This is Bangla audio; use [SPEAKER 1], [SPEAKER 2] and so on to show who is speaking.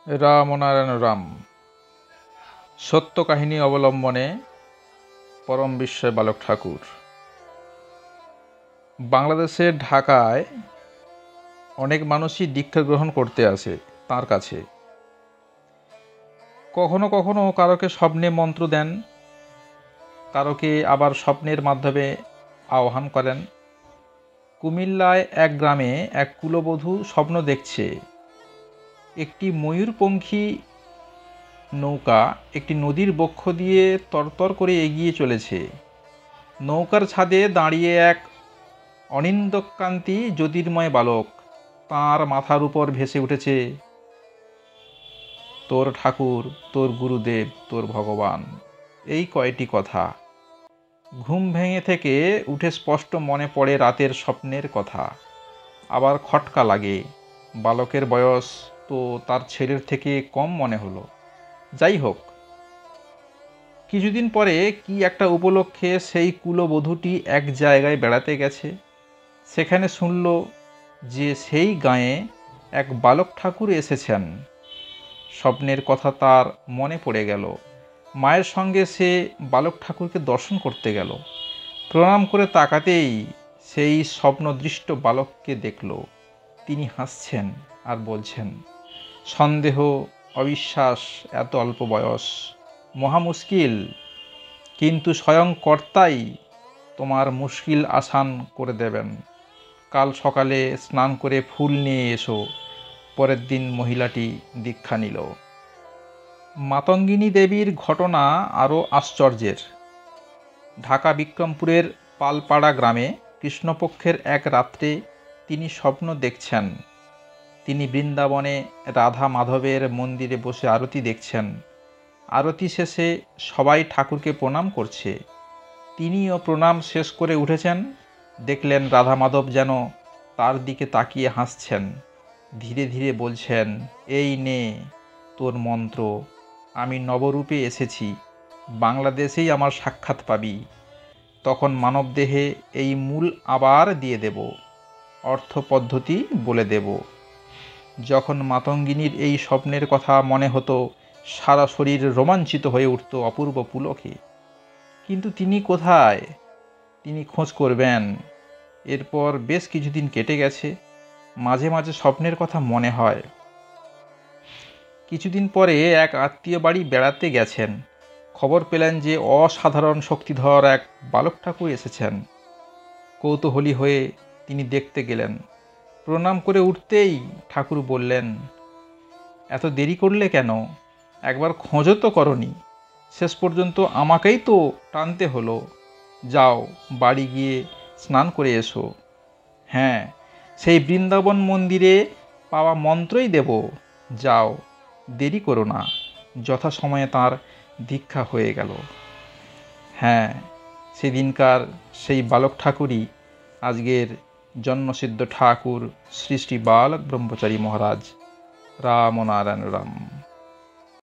[SPEAKER 1] রামনারায়ণ রাম। সত্য কাহিনী অবলম্বনে পরম বিস্ময় বালক ঠাকুর। বাংলাদেশের ঢাকায় অনেক মানুষই দীক্ষা গ্রহণ করতে আসে তাঁর কাছে। কখনো কখনো কারোকে স্বপ্নে মন্ত্র দেন, কারোকে আবার স্বপ্নের মাধ্যমে আহ্বান করেন। কুমিল্লায় এক গ্রামে এক কুলবধূ স্বপ্ন দেখছে একটি ময়ূরপঙ্খী নৌকা একটি নদীর বক্ষ দিয়ে তরতর করে এগিয়ে চলেছে। নৌকার ছাদে দাঁড়িয়ে এক অনিন্দকান্তি জ্যোতির্ময় বালক, তাঁর মাথার উপর ভেসে উঠেছে, তোর ঠাকুর, তোর গুরুদেব, তোর ভগবান, এই কয়টি কথা। ঘুম ভেঙে থেকে উঠে স্পষ্ট মনে পড়ে রাতের স্বপ্নের কথা। আবার খটকা লাগে, বালকের বয়স তো তার ছেলের থেকে কম মনে হলো। যাই হোক, কিছুদিন পরে কি একটা উপলক্ষে সেই কুলবধূটি এক জায়গায় বেড়াতে গেছে। সেখানে শুনল যে সেই গাঁয়ে এক বালক ঠাকুর এসেছেন। স্বপ্নের কথা তার মনে পড়ে গেল। মায়ের সঙ্গে সে বালক ঠাকুরকে দর্শন করতে গেল। প্রণাম করে তাকাতেই সেই স্বপ্নদৃষ্ট বালককে দেখল। তিনি হাসছেন আর বলছেন, সন্দেহ, অবিশ্বাস, এত অল্প বয়স, মহা মুশকিল, কিন্তু স্বয়ং কর্তাই তোমার মুশকিল আসান করে দেবেন। কাল সকালে স্নান করে ফুল নিয়ে এসো। পরের দিন মহিলাটি দীক্ষা নিল। মাতঙ্গিনী দেবীর ঘটনা আরও আশ্চর্যের। ঢাকা বিক্রমপুরের পালপাড়া গ্রামে কৃষ্ণপক্ষের এক রাত্রে তিনি স্বপ্ন দেখছেন তিনি বৃন্দাবনে রাধা মাধবের মন্দিরে বসে আরতি দেখছেন। আরতি শেষে সবাই ঠাকুরকে প্রণাম করছে। তিনিও প্রণাম শেষ করে উঠেছেন। দেখলেন রাধা মাধব যেন তার দিকে তাকিয়ে হাসছেন। ধীরে ধীরে বলছেন, এই নে তোর মন্ত্র, আমি নবরূপে এসেছি, বাংলাদেশেই আমার সাক্ষাৎ পাবি। তখন মানবদেহে এই মূল আবার দিয়ে দেব, অর্থ পদ্ধতি বলে দেব। যখন মাতঙ্গিনীর এই স্বপ্নের কথা মনে হতো, সারা শরীর রোমাঞ্চিত হয়ে উঠত অপূর্ব পুলকে। কিন্তু তিনি কোথায়? তিনি খোঁজ করবেন। এরপর বেশ কিছুদিন কেটে গেছে। মাঝে মাঝে স্বপ্নের কথা মনে হয়। কিছুদিন পরে এক আত্মীয় বাড়ি বেড়াতে গেছেন। খবর পেলেন যে অসাধারণ শক্তিধর এক বালক ঠাকুর এসেছেন। কৌতূহলী হয়ে তিনি দেখতে গেলেন। প্রণাম করে উঠতেই ঠাকুর বললেন, এত দেরি করলে কেন? একবার খোঁজও তো করনি। শেষ পর্যন্ত আমাকেই তো টানতে হলো। যাও, বাড়ি গিয়ে স্নান করে এসো। হ্যাঁ, সেই বৃন্দাবন মন্দিরে পাওয়া মন্ত্রই দেব। যাও, দেরি করো না। যথাসময়ে তাঁর দীক্ষা হয়ে গেল। হ্যাঁ, সেদিনকার সেই বালক ঠাকুরই আজকের জন্মসিদ্ধ ঠাকুর শ্রী শ্রী বালক ব্রহ্মচারী মহারাজ। রামনারায়ণ রাম।